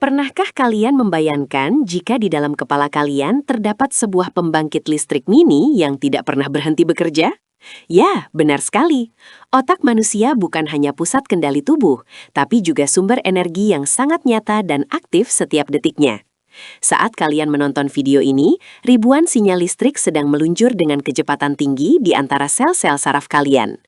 Pernahkah kalian membayangkan jika di dalam kepala kalian terdapat sebuah pembangkit listrik mini yang tidak pernah berhenti bekerja? Ya, benar sekali. Otak manusia bukan hanya pusat kendali tubuh, tapi juga sumber energi yang sangat nyata dan aktif setiap detiknya. Saat kalian menonton video ini, ribuan sinyal listrik sedang meluncur dengan kecepatan tinggi di antara sel-sel saraf kalian.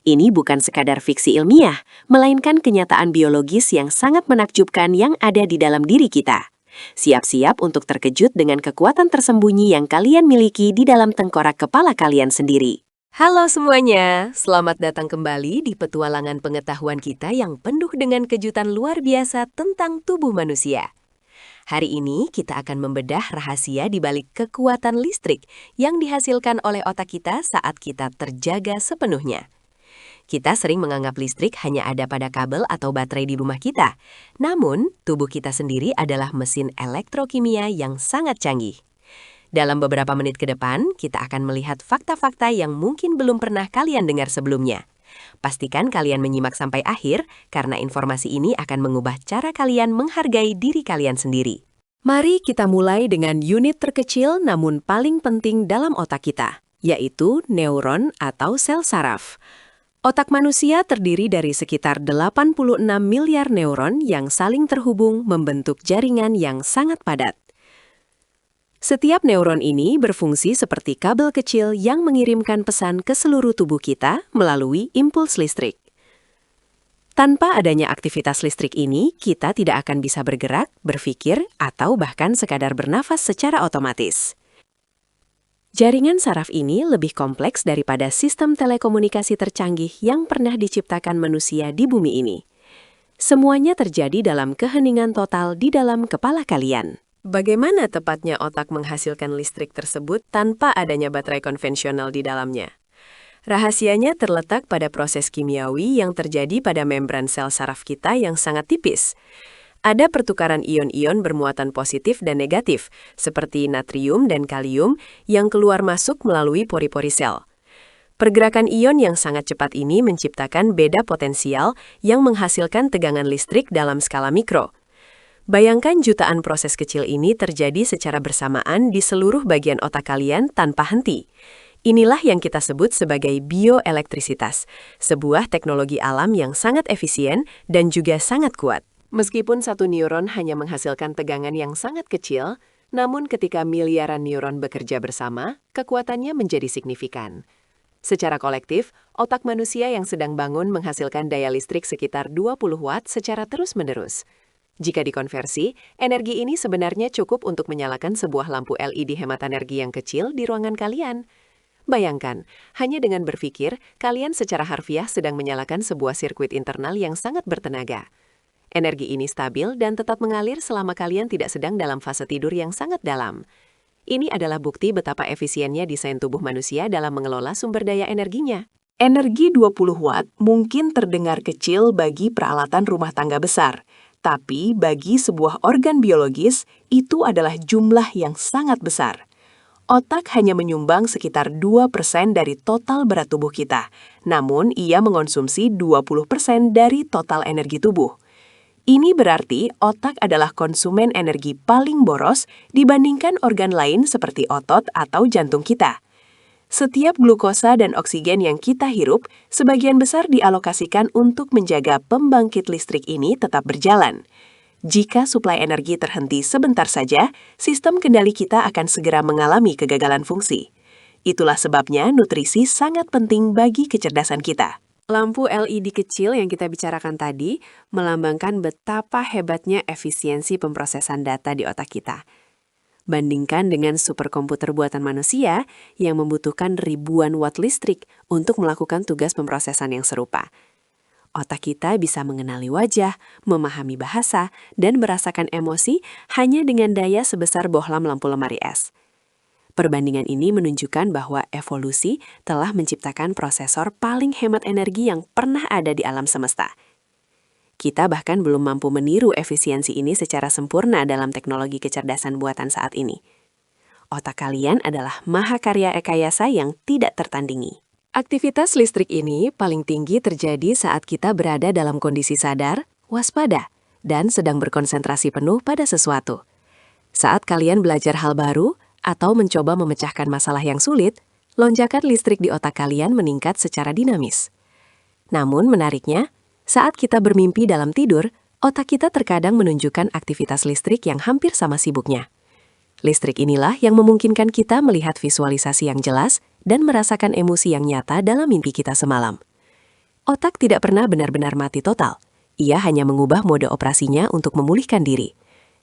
Ini bukan sekadar fiksi ilmiah, melainkan kenyataan biologis yang sangat menakjubkan yang ada di dalam diri kita. Siap-siap untuk terkejut dengan kekuatan tersembunyi yang kalian miliki di dalam tengkorak kepala kalian sendiri. Halo semuanya, selamat datang kembali di petualangan pengetahuan kita yang penuh dengan kejutan luar biasa tentang tubuh manusia. Hari ini kita akan membedah rahasia di balik kekuatan listrik yang dihasilkan oleh otak kita saat kita terjaga sepenuhnya. Kita sering menganggap listrik hanya ada pada kabel atau baterai di rumah kita. Namun, tubuh kita sendiri adalah mesin elektrokimia yang sangat canggih. Dalam beberapa menit ke depan, kita akan melihat fakta-fakta yang mungkin belum pernah kalian dengar sebelumnya. Pastikan kalian menyimak sampai akhir, karena informasi ini akan mengubah cara kalian menghargai diri kalian sendiri. Mari kita mulai dengan unit terkecil namun paling penting dalam otak kita, yaitu neuron atau sel saraf. Otak manusia terdiri dari sekitar 86 miliar neuron yang saling terhubung membentuk jaringan yang sangat padat. Setiap neuron ini berfungsi seperti kabel kecil yang mengirimkan pesan ke seluruh tubuh kita melalui impuls listrik. Tanpa adanya aktivitas listrik ini, kita tidak akan bisa bergerak, berpikir, atau bahkan sekadar bernafas secara otomatis. Jaringan saraf ini lebih kompleks daripada sistem telekomunikasi tercanggih yang pernah diciptakan manusia di bumi ini. Semuanya terjadi dalam keheningan total di dalam kepala kalian. Bagaimana tepatnya otak menghasilkan listrik tersebut tanpa adanya baterai konvensional di dalamnya? Rahasianya terletak pada proses kimiawi yang terjadi pada membran sel saraf kita yang sangat tipis. Ada pertukaran ion-ion bermuatan positif dan negatif, seperti natrium dan kalium yang keluar masuk melalui pori-pori sel. Pergerakan ion yang sangat cepat ini menciptakan beda potensial yang menghasilkan tegangan listrik dalam skala mikro. Bayangkan jutaan proses kecil ini terjadi secara bersamaan di seluruh bagian otak kalian tanpa henti. Inilah yang kita sebut sebagai bioelektrisitas, sebuah teknologi alam yang sangat efisien dan juga sangat kuat. Meskipun satu neuron hanya menghasilkan tegangan yang sangat kecil, namun ketika miliaran neuron bekerja bersama, kekuatannya menjadi signifikan. Secara kolektif, otak manusia yang sedang bangun menghasilkan daya listrik sekitar 20 watt secara terus-menerus. Jika dikonversi, energi ini sebenarnya cukup untuk menyalakan sebuah lampu LED hemat energi yang kecil di ruangan kalian. Bayangkan, hanya dengan berpikir, kalian secara harfiah sedang menyalakan sebuah sirkuit internal yang sangat bertenaga. Energi ini stabil dan tetap mengalir selama kalian tidak sedang dalam fase tidur yang sangat dalam. Ini adalah bukti betapa efisiennya desain tubuh manusia dalam mengelola sumber daya energinya. Energi 20 watt mungkin terdengar kecil bagi peralatan rumah tangga besar, tapi bagi sebuah organ biologis, itu adalah jumlah yang sangat besar. Otak hanya menyumbang sekitar 2% dari total berat tubuh kita, namun ia mengonsumsi 20% dari total energi tubuh. Ini berarti otak adalah konsumen energi paling boros dibandingkan organ lain seperti otot atau jantung kita. Setiap glukosa dan oksigen yang kita hirup, sebagian besar dialokasikan untuk menjaga pembangkit listrik ini tetap berjalan. Jika suplai energi terhenti sebentar saja, sistem kendali kita akan segera mengalami kegagalan fungsi. Itulah sebabnya nutrisi sangat penting bagi kecerdasan kita. Lampu LED kecil yang kita bicarakan tadi melambangkan betapa hebatnya efisiensi pemrosesan data di otak kita. Bandingkan dengan superkomputer buatan manusia yang membutuhkan ribuan watt listrik untuk melakukan tugas pemrosesan yang serupa. Otak kita bisa mengenali wajah, memahami bahasa, dan merasakan emosi hanya dengan daya sebesar bohlam lampu lemari es. Perbandingan ini menunjukkan bahwa evolusi telah menciptakan prosesor paling hemat energi yang pernah ada di alam semesta. Kita bahkan belum mampu meniru efisiensi ini secara sempurna dalam teknologi kecerdasan buatan saat ini. Otak kalian adalah mahakarya ekayasa yang tidak tertandingi. Aktivitas listrik ini paling tinggi terjadi saat kita berada dalam kondisi sadar, waspada, dan sedang berkonsentrasi penuh pada sesuatu. Saat kalian belajar hal baru atau mencoba memecahkan masalah yang sulit, lonjakan listrik di otak kalian meningkat secara dinamis. Namun menariknya, saat kita bermimpi dalam tidur, otak kita terkadang menunjukkan aktivitas listrik yang hampir sama sibuknya. Listrik inilah yang memungkinkan kita melihat visualisasi yang jelas dan merasakan emosi yang nyata dalam mimpi kita semalam. Otak tidak pernah benar-benar mati total. Ia hanya mengubah mode operasinya untuk memulihkan diri.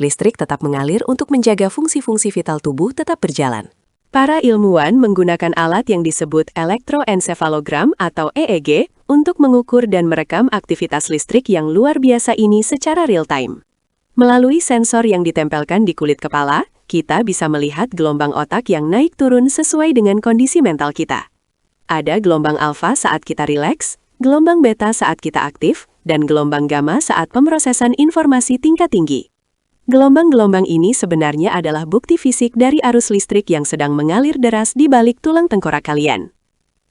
Listrik tetap mengalir untuk menjaga fungsi-fungsi vital tubuh tetap berjalan. Para ilmuwan menggunakan alat yang disebut elektroensefalogram atau EEG untuk mengukur dan merekam aktivitas listrik yang luar biasa ini secara real-time. Melalui sensor yang ditempelkan di kulit kepala, kita bisa melihat gelombang otak yang naik turun sesuai dengan kondisi mental kita. Ada gelombang alfa saat kita rileks, gelombang beta saat kita aktif, dan gelombang gamma saat pemrosesan informasi tingkat tinggi. Gelombang-gelombang ini sebenarnya adalah bukti fisik dari arus listrik yang sedang mengalir deras di balik tulang tengkorak kalian.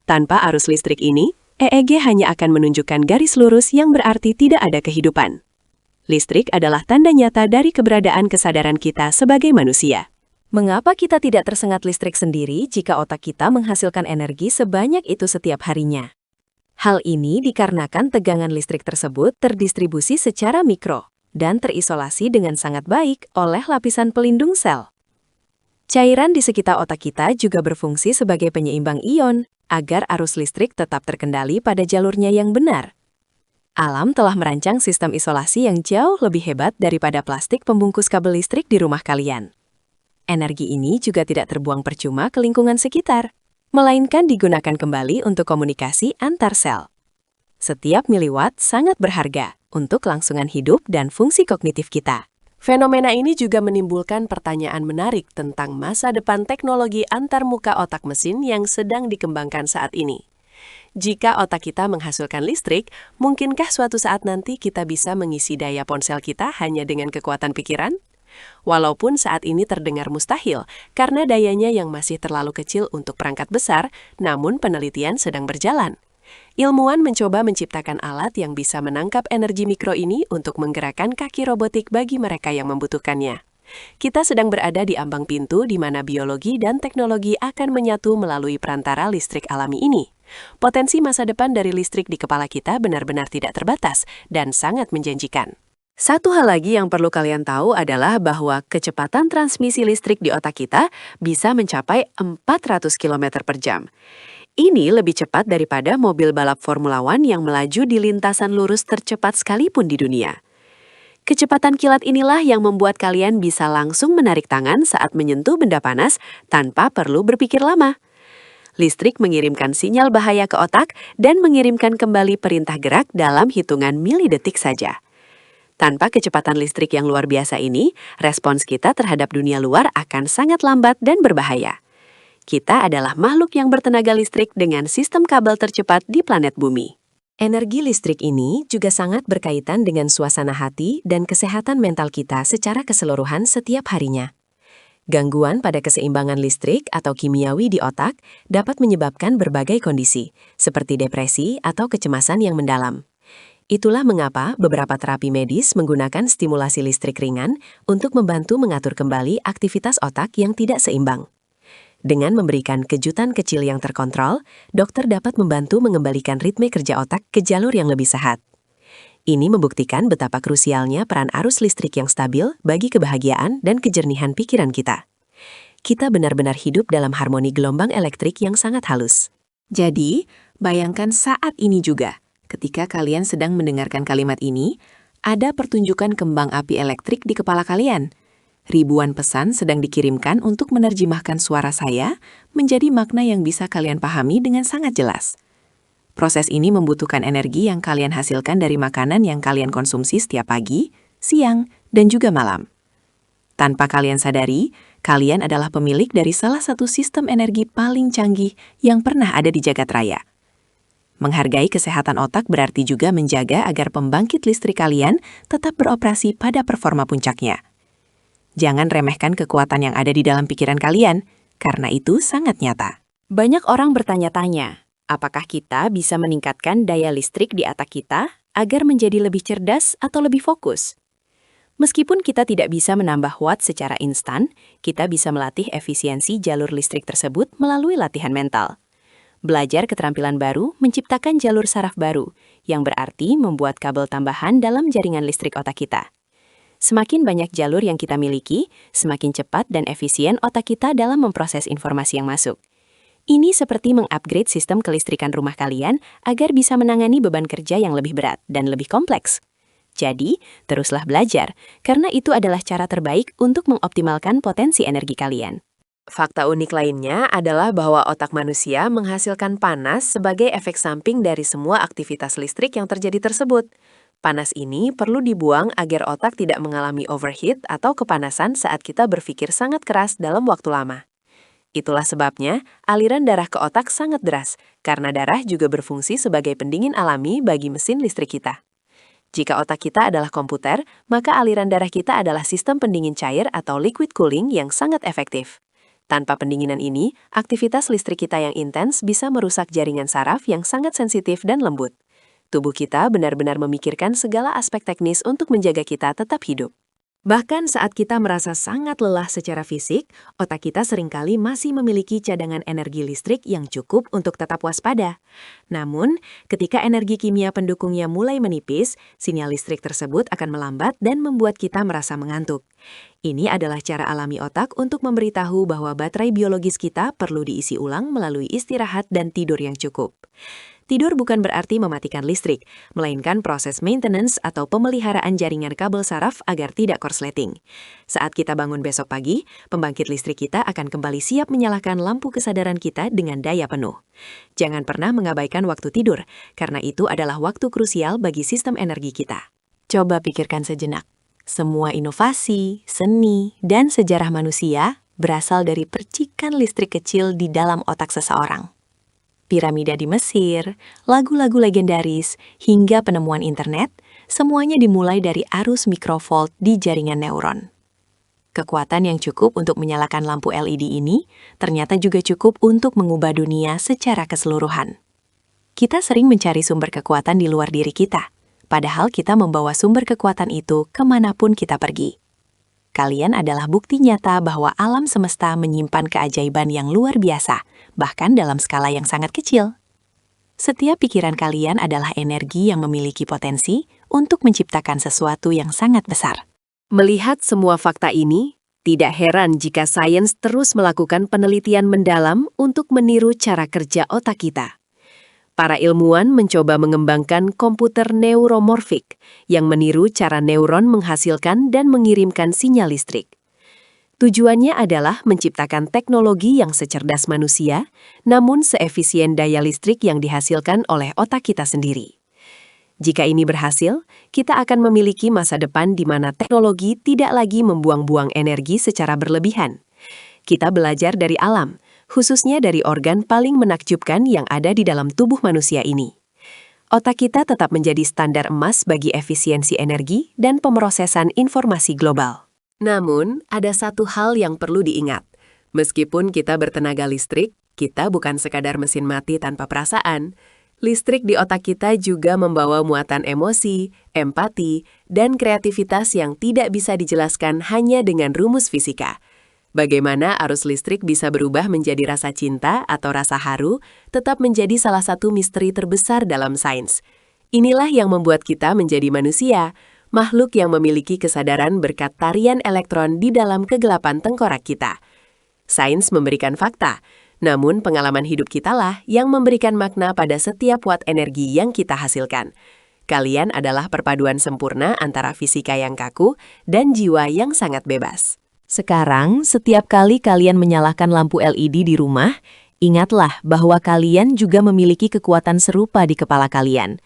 Tanpa arus listrik ini, EEG hanya akan menunjukkan garis lurus yang berarti tidak ada kehidupan. Listrik adalah tanda nyata dari keberadaan kesadaran kita sebagai manusia. Mengapa kita tidak tersengat listrik sendiri jika otak kita menghasilkan energi sebanyak itu setiap harinya? Hal ini dikarenakan tegangan listrik tersebut terdistribusi secara mikro dan terisolasi dengan sangat baik oleh lapisan pelindung sel. Cairan di sekitar otak kita juga berfungsi sebagai penyeimbang ion agar arus listrik tetap terkendali pada jalurnya yang benar. Alam telah merancang sistem isolasi yang jauh lebih hebat daripada plastik pembungkus kabel listrik di rumah kalian. Energi ini juga tidak terbuang percuma ke lingkungan sekitar, melainkan digunakan kembali untuk komunikasi antar sel. Setiap miliwatt sangat berharga untuk kelangsungan hidup dan fungsi kognitif kita. Fenomena ini juga menimbulkan pertanyaan menarik tentang masa depan teknologi antarmuka otak mesin yang sedang dikembangkan saat ini. Jika otak kita menghasilkan listrik, mungkinkah suatu saat nanti kita bisa mengisi daya ponsel kita hanya dengan kekuatan pikiran? Walaupun saat ini terdengar mustahil, karena dayanya yang masih terlalu kecil untuk perangkat besar, namun penelitian sedang berjalan. Ilmuwan mencoba menciptakan alat yang bisa menangkap energi mikro ini untuk menggerakkan kaki robotik bagi mereka yang membutuhkannya. Kita sedang berada di ambang pintu di mana biologi dan teknologi akan menyatu melalui perantara listrik alami ini. Potensi masa depan dari listrik di kepala kita benar-benar tidak terbatas dan sangat menjanjikan. Satu hal lagi yang perlu kalian tahu adalah bahwa kecepatan transmisi listrik di otak kita bisa mencapai 400 km per jam. Ini lebih cepat daripada mobil balap Formula One yang melaju di lintasan lurus tercepat sekalipun di dunia. Kecepatan kilat inilah yang membuat kalian bisa langsung menarik tangan saat menyentuh benda panas tanpa perlu berpikir lama. Listrik mengirimkan sinyal bahaya ke otak dan mengirimkan kembali perintah gerak dalam hitungan milidetik saja. Tanpa kecepatan listrik yang luar biasa ini, respons kita terhadap dunia luar akan sangat lambat dan berbahaya. Kita adalah makhluk yang bertenaga listrik dengan sistem kabel tercepat di planet bumi. Energi listrik ini juga sangat berkaitan dengan suasana hati dan kesehatan mental kita secara keseluruhan setiap harinya. Gangguan pada keseimbangan listrik atau kimiawi di otak dapat menyebabkan berbagai kondisi, seperti depresi atau kecemasan yang mendalam. Itulah mengapa beberapa terapi medis menggunakan stimulasi listrik ringan untuk membantu mengatur kembali aktivitas otak yang tidak seimbang. Dengan memberikan kejutan kecil yang terkontrol, dokter dapat membantu mengembalikan ritme kerja otak ke jalur yang lebih sehat. Ini membuktikan betapa krusialnya peran arus listrik yang stabil bagi kebahagiaan dan kejernihan pikiran kita. Kita benar-benar hidup dalam harmoni gelombang elektrik yang sangat halus. Jadi, bayangkan saat ini juga, ketika kalian sedang mendengarkan kalimat ini, ada pertunjukan kembang api elektrik di kepala kalian. Ribuan pesan sedang dikirimkan untuk menerjemahkan suara saya menjadi makna yang bisa kalian pahami dengan sangat jelas. Proses ini membutuhkan energi yang kalian hasilkan dari makanan yang kalian konsumsi setiap pagi, siang, dan juga malam. Tanpa kalian sadari, kalian adalah pemilik dari salah satu sistem energi paling canggih yang pernah ada di jagat raya. Menghargai kesehatan otak berarti juga menjaga agar pembangkit listrik kalian tetap beroperasi pada performa puncaknya. Jangan remehkan kekuatan yang ada di dalam pikiran kalian, karena itu sangat nyata. Banyak orang bertanya-tanya, apakah kita bisa meningkatkan daya listrik di otak kita agar menjadi lebih cerdas atau lebih fokus? Meskipun kita tidak bisa menambah watt secara instan, kita bisa melatih efisiensi jalur listrik tersebut melalui latihan mental. Belajar keterampilan baru menciptakan jalur saraf baru, yang berarti membuat kabel tambahan dalam jaringan listrik otak kita. Semakin banyak jalur yang kita miliki, semakin cepat dan efisien otak kita dalam memproses informasi yang masuk. Ini seperti mengupgrade sistem kelistrikan rumah kalian agar bisa menangani beban kerja yang lebih berat dan lebih kompleks. Jadi, teruslah belajar, karena itu adalah cara terbaik untuk mengoptimalkan potensi energi kalian. Fakta unik lainnya adalah bahwa otak manusia menghasilkan panas sebagai efek samping dari semua aktivitas listrik yang terjadi tersebut. Panas ini perlu dibuang agar otak tidak mengalami overheat atau kepanasan saat kita berpikir sangat keras dalam waktu lama. Itulah sebabnya aliran darah ke otak sangat deras, karena darah juga berfungsi sebagai pendingin alami bagi mesin listrik kita. Jika otak kita adalah komputer, maka aliran darah kita adalah sistem pendingin cair atau liquid cooling yang sangat efektif. Tanpa pendinginan ini, aktivitas listrik kita yang intens bisa merusak jaringan saraf yang sangat sensitif dan lembut. Tubuh kita benar-benar memikirkan segala aspek teknis untuk menjaga kita tetap hidup. Bahkan saat kita merasa sangat lelah secara fisik, otak kita seringkali masih memiliki cadangan energi listrik yang cukup untuk tetap waspada. Namun, ketika energi kimia pendukungnya mulai menipis, sinyal listrik tersebut akan melambat dan membuat kita merasa mengantuk. Ini adalah cara alami otak untuk memberitahu bahwa baterai biologis kita perlu diisi ulang melalui istirahat dan tidur yang cukup. Tidur bukan berarti mematikan listrik, melainkan proses maintenance atau pemeliharaan jaringan kabel saraf agar tidak korsleting. Saat kita bangun besok pagi, pembangkit listrik kita akan kembali siap menyalakan lampu kesadaran kita dengan daya penuh. Jangan pernah mengabaikan waktu tidur, karena itu adalah waktu krusial bagi sistem energi kita. Coba pikirkan sejenak. Semua inovasi, seni, dan sejarah manusia berasal dari percikan listrik kecil di dalam otak seseorang. Piramida di Mesir, lagu-lagu legendaris, hingga penemuan internet, semuanya dimulai dari arus mikrovolt di jaringan neuron. Kekuatan yang cukup untuk menyalakan lampu LED ini ternyata juga cukup untuk mengubah dunia secara keseluruhan. Kita sering mencari sumber kekuatan di luar diri kita, padahal kita membawa sumber kekuatan itu kemanapun kita pergi. Kalian adalah bukti nyata bahwa alam semesta menyimpan keajaiban yang luar biasa, bahkan dalam skala yang sangat kecil. Setiap pikiran kalian adalah energi yang memiliki potensi untuk menciptakan sesuatu yang sangat besar. Melihat semua fakta ini, tidak heran jika sains terus melakukan penelitian mendalam untuk meniru cara kerja otak kita. Para ilmuwan mencoba mengembangkan komputer neuromorfik yang meniru cara neuron menghasilkan dan mengirimkan sinyal listrik. Tujuannya adalah menciptakan teknologi yang secerdas manusia, namun seefisien daya listrik yang dihasilkan oleh otak kita sendiri. Jika ini berhasil, kita akan memiliki masa depan di mana teknologi tidak lagi membuang-buang energi secara berlebihan. Kita belajar dari alam, khususnya dari organ paling menakjubkan yang ada di dalam tubuh manusia ini. Otak kita tetap menjadi standar emas bagi efisiensi energi dan pemrosesan informasi global. Namun, ada satu hal yang perlu diingat. Meskipun kita bertenaga listrik, kita bukan sekadar mesin mati tanpa perasaan. Listrik di otak kita juga membawa muatan emosi, empati, dan kreativitas yang tidak bisa dijelaskan hanya dengan rumus fisika. Bagaimana arus listrik bisa berubah menjadi rasa cinta atau rasa haru tetap menjadi salah satu misteri terbesar dalam sains. Inilah yang membuat kita menjadi manusia, makhluk yang memiliki kesadaran berkat tarian elektron di dalam kegelapan tengkorak kita. Sains memberikan fakta, namun pengalaman hidup kitalah yang memberikan makna pada setiap watt energi yang kita hasilkan. Kalian adalah perpaduan sempurna antara fisika yang kaku dan jiwa yang sangat bebas. Sekarang, setiap kali kalian menyalakan lampu LED di rumah, ingatlah bahwa kalian juga memiliki kekuatan serupa di kepala kalian.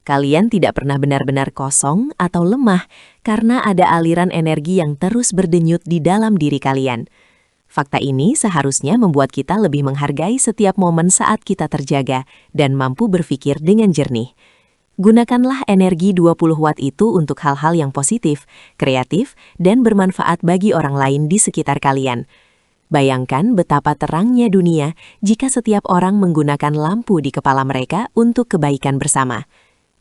Kalian tidak pernah benar-benar kosong atau lemah karena ada aliran energi yang terus berdenyut di dalam diri kalian. Fakta ini seharusnya membuat kita lebih menghargai setiap momen saat kita terjaga dan mampu berpikir dengan jernih. Gunakanlah energi 20 watt itu untuk hal-hal yang positif, kreatif, dan bermanfaat bagi orang lain di sekitar kalian. Bayangkan betapa terangnya dunia jika setiap orang menggunakan lampu di kepala mereka untuk kebaikan bersama.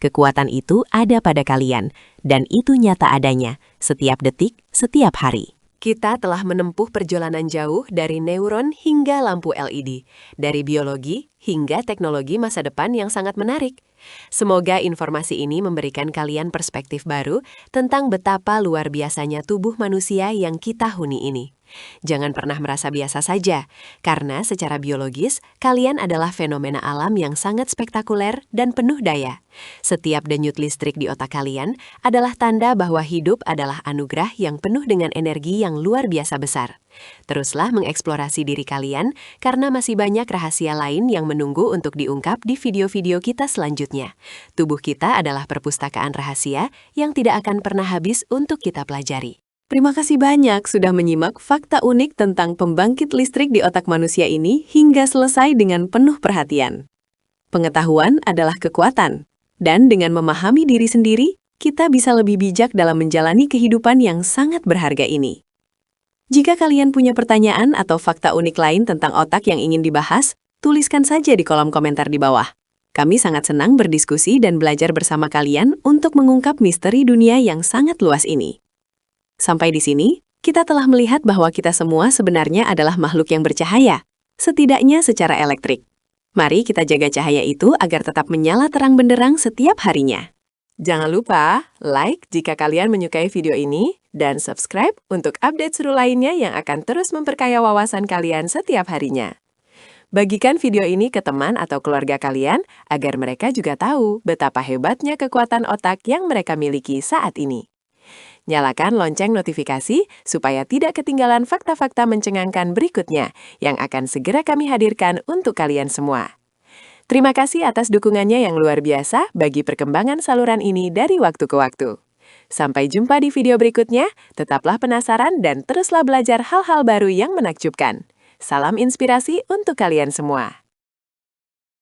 Kekuatan itu ada pada kalian, dan itu nyata adanya, setiap detik, setiap hari. Kita telah menempuh perjalanan jauh dari neuron hingga lampu LED, dari biologi hingga teknologi masa depan yang sangat menarik. Semoga informasi ini memberikan kalian perspektif baru tentang betapa luar biasanya tubuh manusia yang kita huni ini. Jangan pernah merasa biasa saja, karena secara biologis, kalian adalah fenomena alam yang sangat spektakuler dan penuh daya. Setiap denyut listrik di otak kalian adalah tanda bahwa hidup adalah anugerah yang penuh dengan energi yang luar biasa besar. Teruslah mengeksplorasi diri kalian, karena masih banyak rahasia lain yang menunggu untuk diungkap di video-video kita selanjutnya. Tubuh kita adalah perpustakaan rahasia yang tidak akan pernah habis untuk kita pelajari. Terima kasih banyak sudah menyimak fakta unik tentang pembangkit listrik di otak manusia ini hingga selesai dengan penuh perhatian. Pengetahuan adalah kekuatan, dan dengan memahami diri sendiri, kita bisa lebih bijak dalam menjalani kehidupan yang sangat berharga ini. Jika kalian punya pertanyaan atau fakta unik lain tentang otak yang ingin dibahas, tuliskan saja di kolom komentar di bawah. Kami sangat senang berdiskusi dan belajar bersama kalian untuk mengungkap misteri dunia yang sangat luas ini. Sampai di sini, kita telah melihat bahwa kita semua sebenarnya adalah makhluk yang bercahaya, setidaknya secara elektrik. Mari kita jaga cahaya itu agar tetap menyala terang benderang setiap harinya. Jangan lupa like jika kalian menyukai video ini, dan subscribe untuk update seru lainnya yang akan terus memperkaya wawasan kalian setiap harinya. Bagikan video ini ke teman atau keluarga kalian agar mereka juga tahu betapa hebatnya kekuatan otak yang mereka miliki saat ini. Nyalakan lonceng notifikasi supaya tidak ketinggalan fakta-fakta mencengangkan berikutnya yang akan segera kami hadirkan untuk kalian semua. Terima kasih atas dukungannya yang luar biasa bagi perkembangan saluran ini dari waktu ke waktu. Sampai jumpa di video berikutnya, tetaplah penasaran dan teruslah belajar hal-hal baru yang menakjubkan. Salam inspirasi untuk kalian semua.